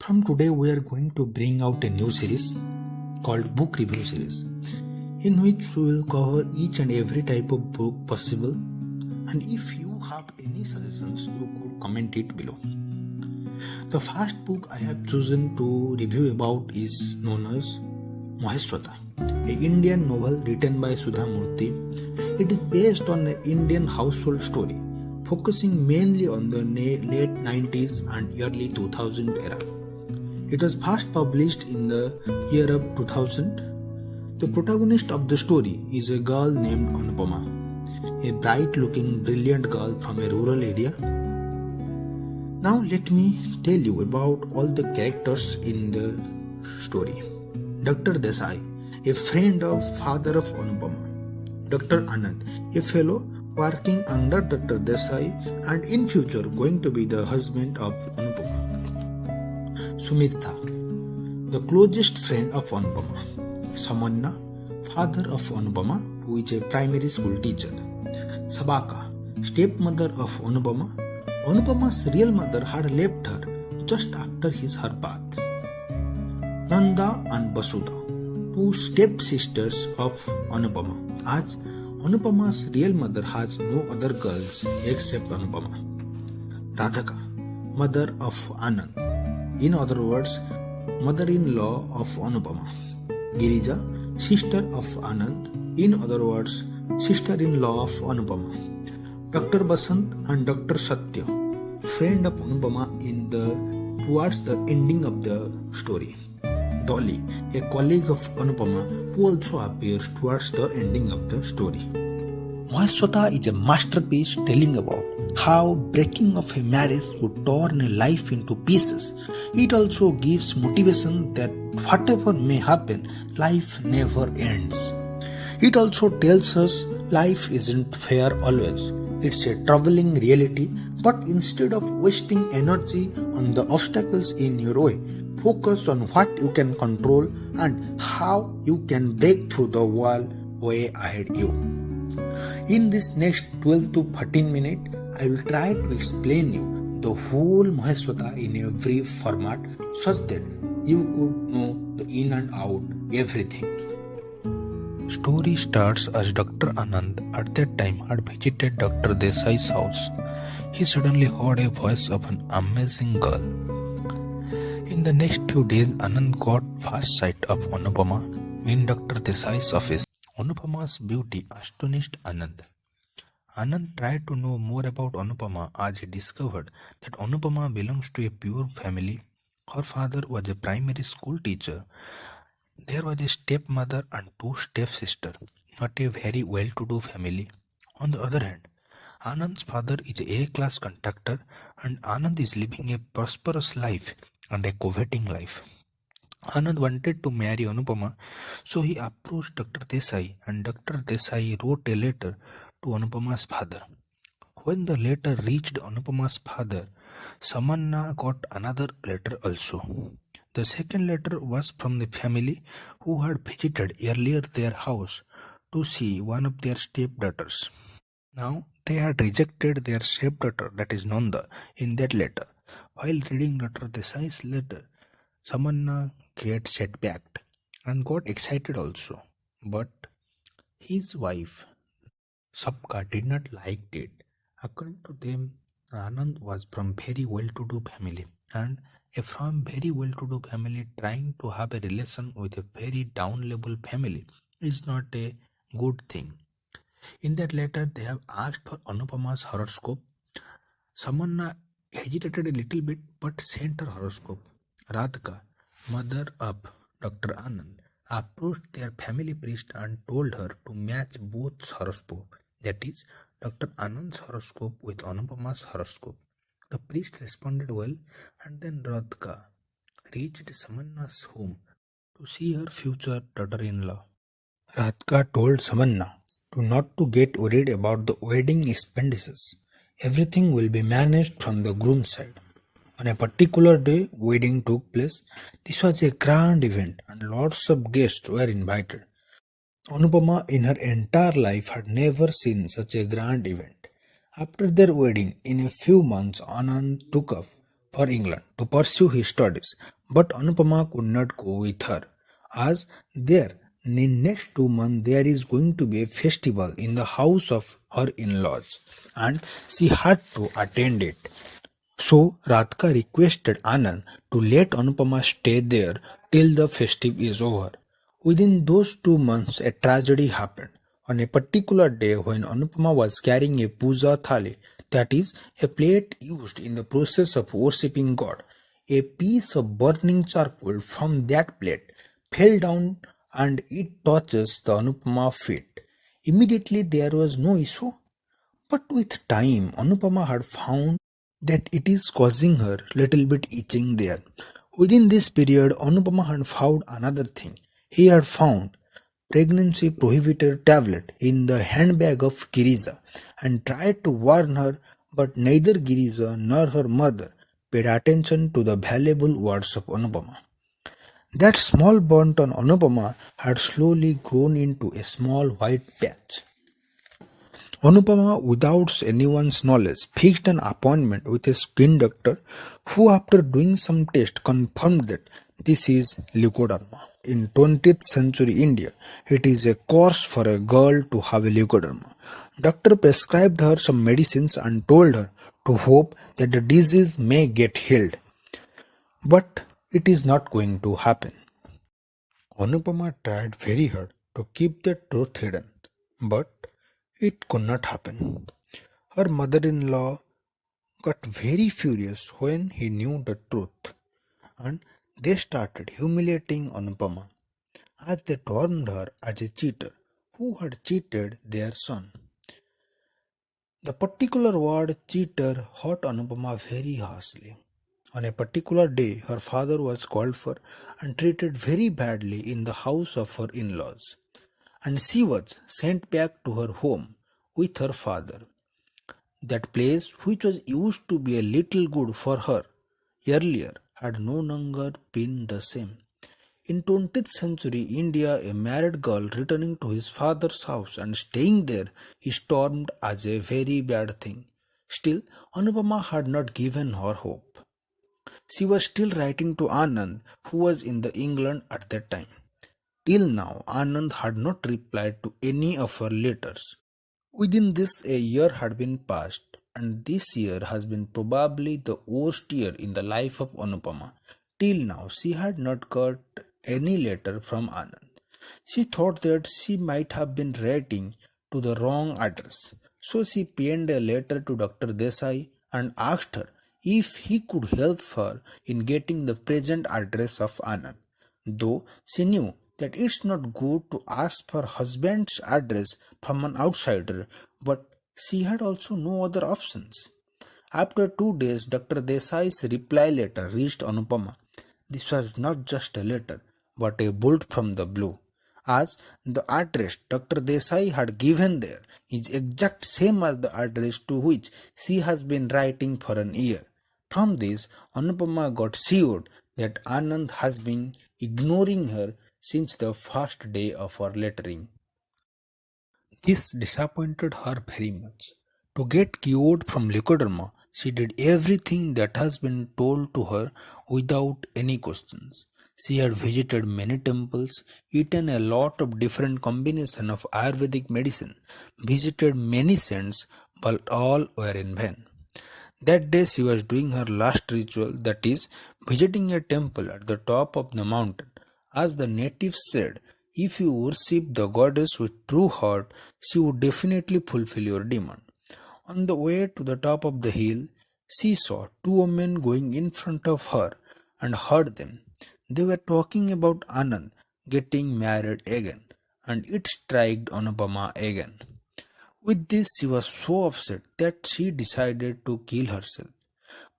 From today, we are going to bring out a new series called Book Review Series, in which we will cover each and every type of book possible. And if you have any suggestions, you could comment it below. The first book I have chosen to review about is known as Maheswata, an Indian novel written by Sudha Murthy. It is based on an Indian household story, focusing mainly on the late 90s and early 2000 era. It was first published in the year of 2000. The protagonist of the story is a girl named Anupama, a bright-looking, brilliant girl from a rural area. Now let me tell you about all the characters in the story. Dr. Desai, a friend of father of Anupama. Dr. Anand, a fellow working under Dr. Desai and in future going to be the husband of Anupama. Sumitha, the closest friend of Anupama. Samanna, father of Anupama, who is a primary school teacher. Sabaka, stepmother of Anupama. Anupama's real mother had left her just after her birth. Nanda and Basudha, two step-sisters of Anupama, as Anupama's real mother has no other girls except Anupama. Radhika, mother of Anand, in other words, mother-in-law of Anupama. Girija, sister of Anand, in other words, sister-in-law of Anupama. Dr. Basant and Dr. Satya, friend of Anupama towards the ending of the story. Dolly, a colleague of Anupama who also appears towards the ending of the story. Maheswata is a masterpiece telling about how breaking of a marriage would turn a life into pieces. It also gives motivation that whatever may happen, life never ends. It also tells us life isn't fair always. It's a troubling reality, but instead of wasting energy on the obstacles in your way, focus on what you can control and how you can break through the wall way ahead you. In this next 12 to 13 minutes, I will try to explain you the whole Maheswata in a brief format such that you could know the in and out everything. Story starts as Dr. Anand at that time had visited Dr. Desai's house. He suddenly heard a voice of an amazing girl. In the next few days, Anand got first sight of Anupama in Dr. Desai's office. Anupama's beauty astonished Anand. Anand tried to know more about Anupama as he discovered that Anupama belongs to a pure family. Her father was a primary school teacher. There was a stepmother and two stepsisters, not a very well-to-do family. On the other hand, Anand's father is a A-class conductor and Anand is living a prosperous life and a coveting life. Anand wanted to marry Anupama, so he approached Dr. Desai and Dr. Desai wrote a letter to Anupama's father. When the letter reached Anupama's father, Samanna got another letter also. The second letter was from the family who had visited earlier their house to see one of their stepdaughters. Now they had rejected their stepdaughter, that is Nanda, in that letter. While reading Dr. Desai's letter, Samanna gets setbacked and got excited also. But his wife, Sabka, did not like it. According to them, Anand was from very well-to-do family and from very well-to-do family trying to have a relation with a very down-level family is not a good thing. In that letter, they have asked for Anupama's horoscope. Samanna hesitated a little bit but sent her horoscope. Radhika, mother of Dr. Anand, approached their family priest and told her to match both horoscope, that is, Dr. Anand's horoscope with Anupama's horoscope. The priest responded well, and then Radhika reached Samanna's home to see her future daughter-in-law. Radhika told Samanna not to get worried about the wedding expenses. Everything will be managed from the groom's side. On a particular day, wedding took place. This was a grand event and lots of guests were invited. Anupama in her entire life had never seen such a grand event. After their wedding, in a few months, Anand took off for England to pursue his studies, but Anupama could not go with her, as there in next 2 months there is going to be a festival in the house of her in-laws, and she had to attend it. So Radhika requested Anand to let Anupama stay there till the festive is over. Within those 2 months, a tragedy happened. On a particular day, when Anupama was carrying a puja thali, that is, a plate used in the process of worshipping God, a piece of burning charcoal from that plate fell down and it touches the Anupama feet. Immediately there was no issue, but with time, Anupama had found that it is causing her little bit itching there. Within this period, Anupama had found another thing. He had found pregnancy prohibited tablet in the handbag of Giriza and tried to warn her, but neither Giriza nor her mother paid attention to the valuable words of Anupama. That small burnt on Anupama had slowly grown into a small white patch. Anupama, without anyone's knowledge, fixed an appointment with a skin doctor who, after doing some tests, confirmed that this is leukoderma. In 20th century India, it is a course for a girl to have a leukoderma. Doctor prescribed her some medicines and told her to hope that the disease may get healed. But it is not going to happen. Anupama tried very hard to keep the truth hidden, but it could not happen. Her mother-in-law got very furious when he knew the truth, and they started humiliating Anupama as they termed her as a cheater who had cheated their son. The particular word cheater hurt Anupama very harshly. On a particular day, her father was called for and treated very badly in the house of her in-laws, and she was sent back to her home with her father. That place, which was used to be a little good for her earlier, had no longer been the same. In 20th century India, a married girl returning to his father's house and staying there is termed as a very bad thing. Still, Anupama had not given her hope. She was still writing to Anand, who was in the England at that time. Till now, Anand had not replied to any of her letters. Within this, a year had been passed, and this year has been probably the worst year in the life of Anupama. Till now, she had not got any letter from Anand. She thought that she might have been writing to the wrong address, so she penned a letter to Dr. Desai and asked her if he could help her in getting the present address of Anand. Though she knew that it's not good to ask for husband's address from an outsider, but she had also no other options. After 2 days, Dr. Desai's reply letter reached Anupama. This was not just a letter, but a bolt from the blue, as the address Dr. Desai had given there is exact same as the address to which she has been writing for an year. From this, Anupama got sure that Anand has been ignoring her since the first day of her lettering. This disappointed her very much. To get cured from leukoderma, she did everything that has been told to her without any questions. She had visited many temples, eaten a lot of different combinations of Ayurvedic medicine, visited many saints, but all were in vain. That day she was doing her last ritual, that is, visiting a temple at the top of the mountain. As the natives said, if you worship the goddess with true heart, she would definitely fulfill your demand. On the way to the top of the hill, she saw two women going in front of her and heard them. They were talking about Anand getting married again, and it struck Anupama again. With this, she was so upset that she decided to kill herself.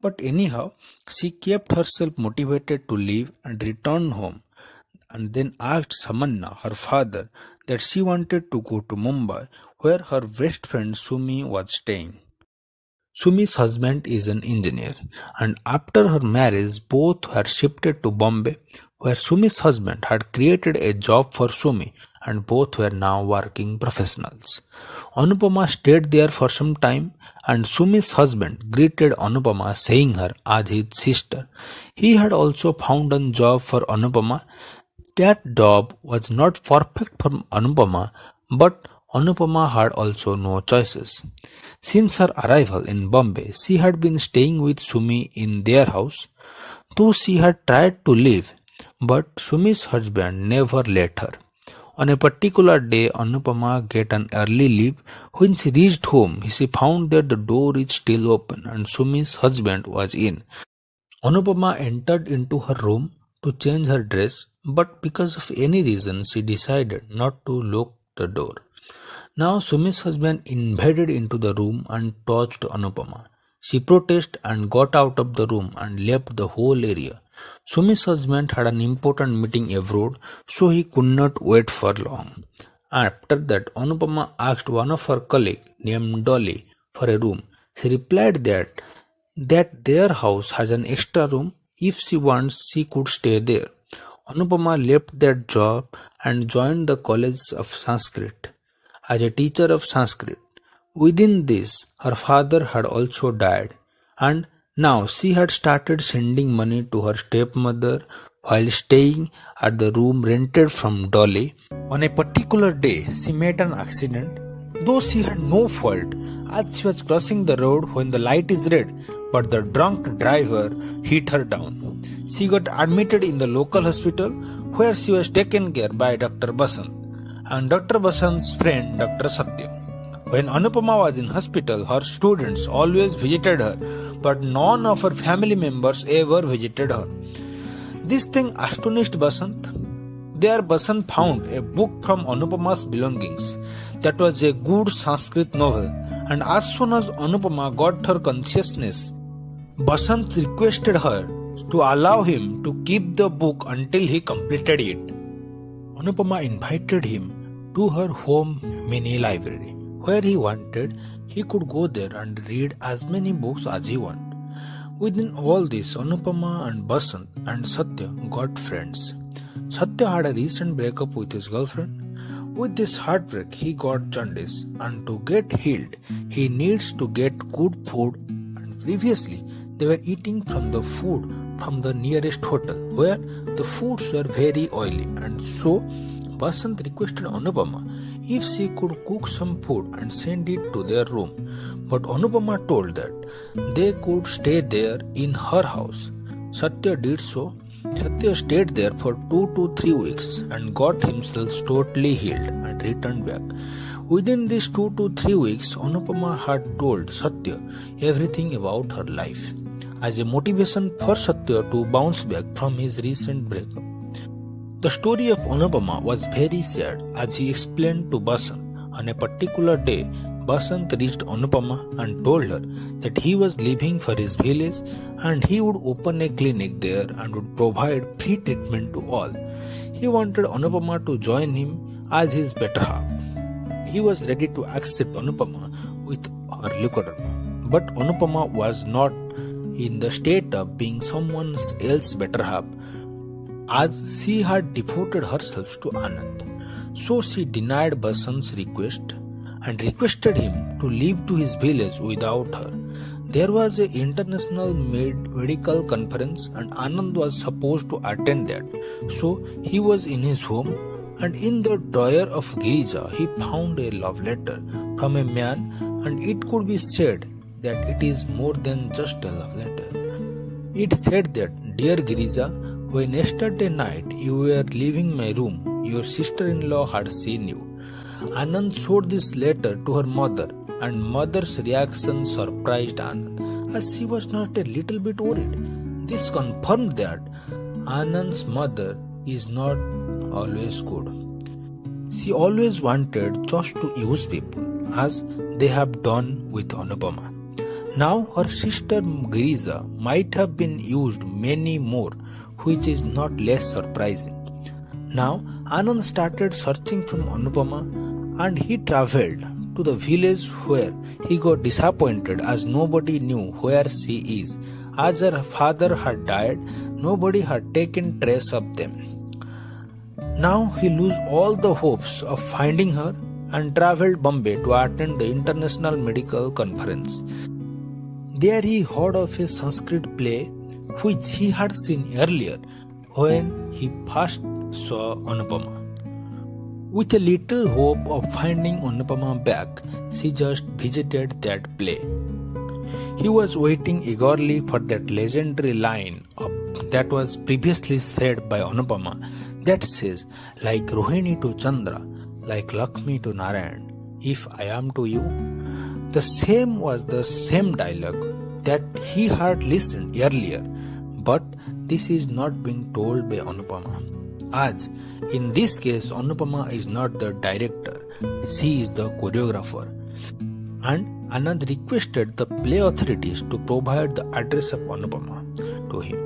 But anyhow, she kept herself motivated to leave and returned home, and then asked Samanna, her father, that she wanted to go to Mumbai, where her best friend Sumi was staying. Sumi's husband is an engineer, and after her marriage, both had shifted to Bombay, where Sumi's husband had created a job for Sumi and both were now working professionals. Anupama stayed there for some time and Sumi's husband greeted Anupama saying her as his sister. He had also found a job for Anupama. That job was not perfect for Anupama, but Anupama had also no choices. Since her arrival in Bombay, she had been staying with Sumi in their house, though she had tried to leave, but Sumi's husband never let her. On a particular day, Anupama get an early leave. When she reached home, she found that the door is still open and Sumi's husband was in. Anupama entered into her room to change her dress, but because of any reason, she decided not to lock the door. Now Sumi's husband invaded into the room and touched Anupama. She protested and got out of the room and left the whole area. Sumi's husband had an important meeting abroad, so he could not wait for long. After that, Anupama asked one of her colleagues named Dolly for a room. She replied that their house has an extra room. If she wants, she could stay there. Anupama left that job and joined the College of Sanskrit as a teacher of Sanskrit. Within this, her father had also died, and now she had started sending money to her stepmother while staying at the room rented from Dolly. On a particular day, she met an accident, though she had no fault, as she was crossing the road when the light is red, but the drunk driver hit her down. She got admitted in the local hospital where she was taken care by Dr. Basant and Dr. Basant's friend Dr. Satya. When Anupama was in hospital, her students always visited her, but none of her family members ever visited her. This thing astonished Basant. There Basant found a book from Anupama's belongings that was a good Sanskrit novel, and as soon as Anupama got her consciousness, Basant requested her to allow him to keep the book until he completed it. Anupama invited him to her home mini library. Where he wanted, he could go there and read as many books as he wanted. Within all this, Anupama and Basant and Satya got friends. Satya had a recent breakup with his girlfriend. With this heartbreak, he got jaundice, and to get healed, he needs to get good food. And previously, they were eating from the food from the nearest hotel, where the foods were very oily, and so Basant requested Anupama if she could cook some food and send it to their room, but Anupama told that they could stay there in her house. Satya did so. Satya stayed there for 2 to 3 weeks and got himself totally healed and returned back. Within these 2 to 3 weeks, Anupama had told Satya everything about her life as a motivation for Satya to bounce back from his recent breakup. The story of Anupama was very sad as he explained to Basant. On a particular day, Basant reached Anupama and told her that he was leaving for his village and he would open a clinic there and would provide free treatment to all. He wanted Anupama to join him as his better half. He was ready to accept Anupama with her leukoderma, but Anupama was not in the state of being someone else's better half, as she had devoted herself to Anand. So she denied Basant's request and requested him to leave to his village without her. There was an international medical conference and Anand was supposed to attend that. So he was in his home, and in the drawer of Girija he found a love letter from a man, and it could be said that it is more than just a love letter. It said that, "Dear Girija, when yesterday night you were leaving my room, your sister-in-law had seen you." Anand showed this letter to her mother, and mother's reaction surprised Anand, as she was not a little bit worried. This confirmed that Anand's mother is not always good. She always wanted just to use people, as they have done with Anupama. Now her sister Girija might have been used many more, which is not less surprising. Now Anand started searching for Anupama, and he travelled to the village, where he got disappointed as nobody knew where she is, As her father had died, nobody had taken trace of them. Now he lost all the hopes of finding her and travelled Bombay to attend the International Medical Conference. There he heard of a Sanskrit play which he had seen earlier when he first saw Anupama. With a little hope of finding Anupama back, she just visited that play. He was waiting eagerly for that legendary line that was previously said by Anupama that says, like Rohini to Chandra, like Lakshmi to Narayan, if I am to you. The same was the same dialogue that he had listened earlier, but this is not being told by Anupama. As in this case, Anupama is not the director, she is the choreographer. And Anand requested the play authorities to provide the address of Anupama to him.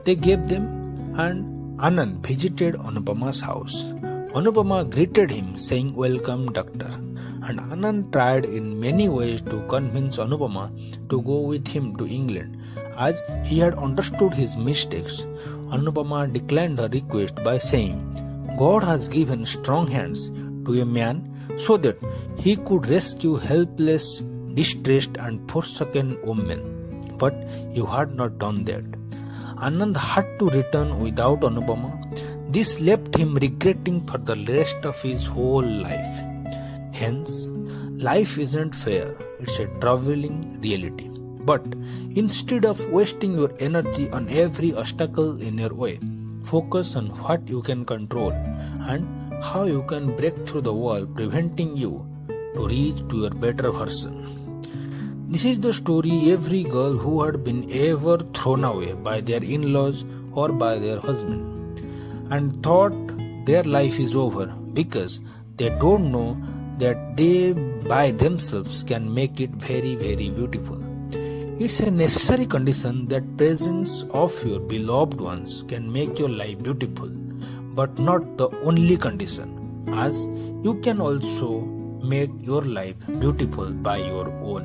They gave them, and Anand visited Anupama's house. Anupama greeted him saying, "Welcome, doctor." And Anand tried in many ways to convince Anupama to go with him to England, as he had understood his mistakes. Anupama declined her request by saying, "God has given strong hands to a man so that he could rescue helpless, distressed and forsaken women. But you had not done that." Anand had to return without Anupama. This left him regretting for the rest of his whole life. Hence, life isn't fair, it's a troubling reality. But instead of wasting your energy on every obstacle in your way, focus on what you can control and how you can break through the wall preventing you to reach to your better version. This is the story every girl who had been ever thrown away by their in-laws or by their husband and thought their life is over because they don't know that they by themselves can make it very, very beautiful. It's a necessary condition that presence of your beloved ones can make your life beautiful, but not the only condition, as you can also make your life beautiful by your own.